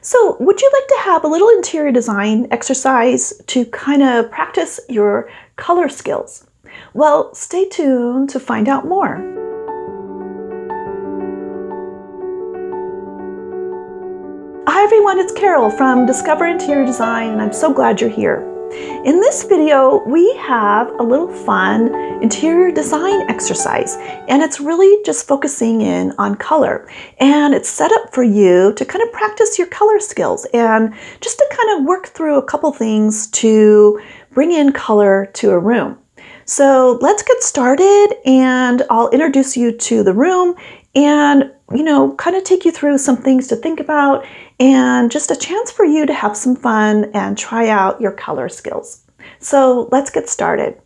So, would you like to have a little interior design exercise to kind of practice your color skills? Well, stay tuned to find out more. Hi everyone, it's Carol from Discover Interior Design, and I'm so glad you're here. In this video, we have a little fun interior design exercise, and it's really just focusing in on color. And it's set up for you to kind of practice your color skills and just to kind of work through a couple things to bring in color to a room. So let's get started, and I'll introduce you to the room and kind of take you through some things to think about and just a chance for you to have some fun and try out your color skills. So let's get started.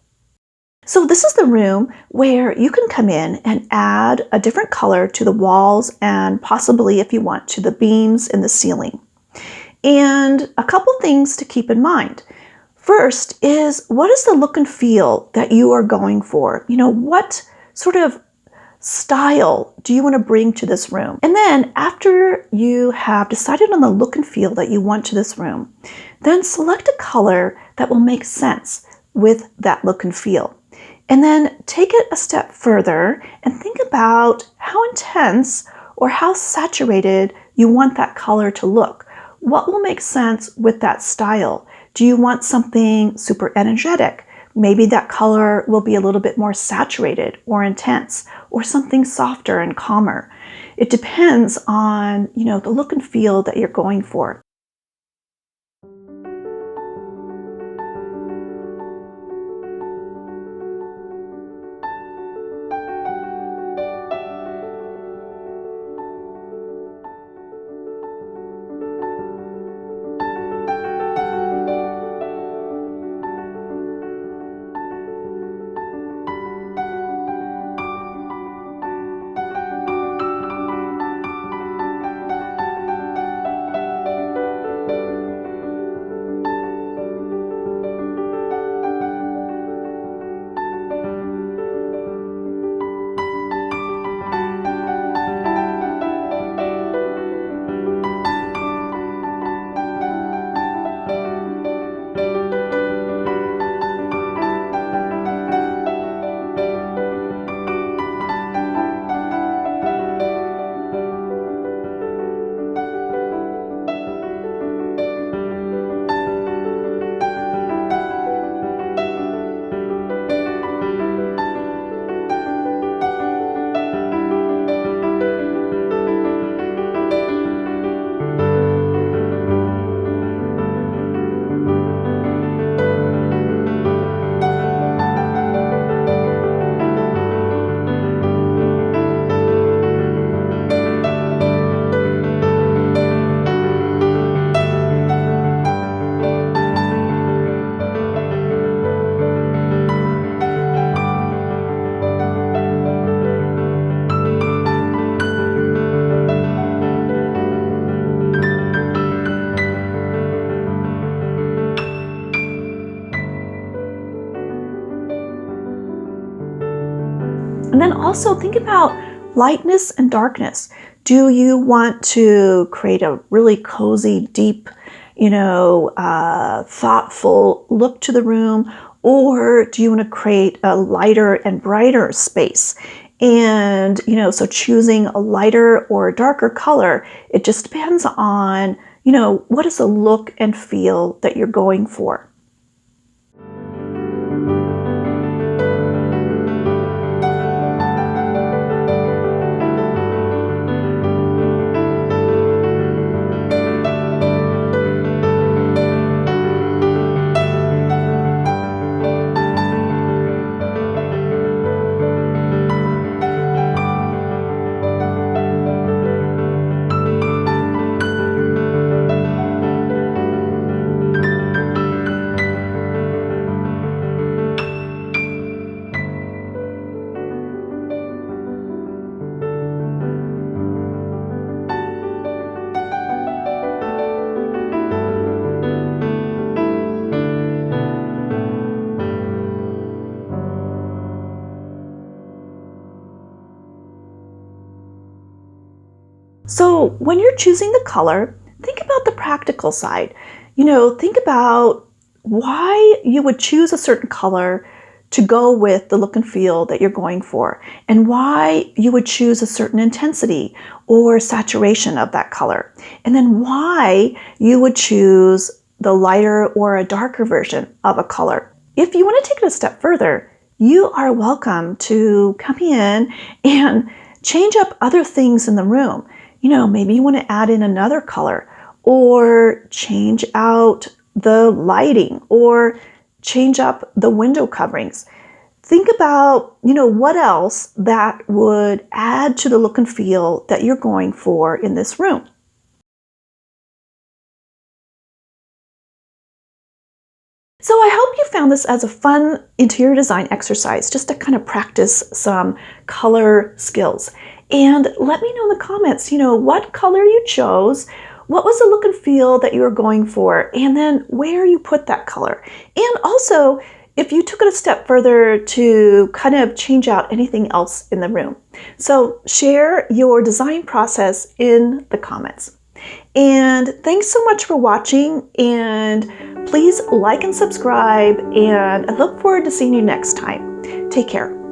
So this is the room where you can come in and add a different color to the walls and possibly, if you want, to the beams in the ceiling. And a couple things to keep in mind. First is, what is the look and feel that you are going for? What sort of style do you want to bring to this room? And then after you have decided on the look and feel that you want to this room, then select a color that will make sense with that look and feel. And then take it a step further and think about how intense or how saturated you want that color to look. What will make sense with that style? Do you want something super energetic? Maybe that color will be a little bit more saturated or intense, or something softer and calmer. It depends on, the look and feel that you're going for. And then also think about lightness and darkness. Do you want to create a really cozy, deep, thoughtful look to the room? Or do you want to create a lighter and brighter space? And, so choosing a lighter or a darker color, it just depends on, what is the look and feel that you're going for. So when you're choosing the color, think about the practical side, you know, think about why you would choose a certain color to go with the look and feel that you're going for, and why you would choose a certain intensity or saturation of that color, and then why you would choose the lighter or a darker version of a color. If you want to take it a step further, you are welcome to come in and change up other things in the room. You know, maybe you want to add in another color, or change out the lighting, or change up the window coverings. Think about, you know, what else that would add to the look and feel that you're going for in this room. So I hope you found this as a fun interior design exercise, just to kind of practice some color skills. And let me know in the comments, you know, what color you chose, what was the look and feel that you were going for, and then where you put that color. And also, if you took it a step further to kind of change out anything else in the room. So share your design process in the comments. And thanks so much for watching, and please like and subscribe, and I look forward to seeing you next time. Take care.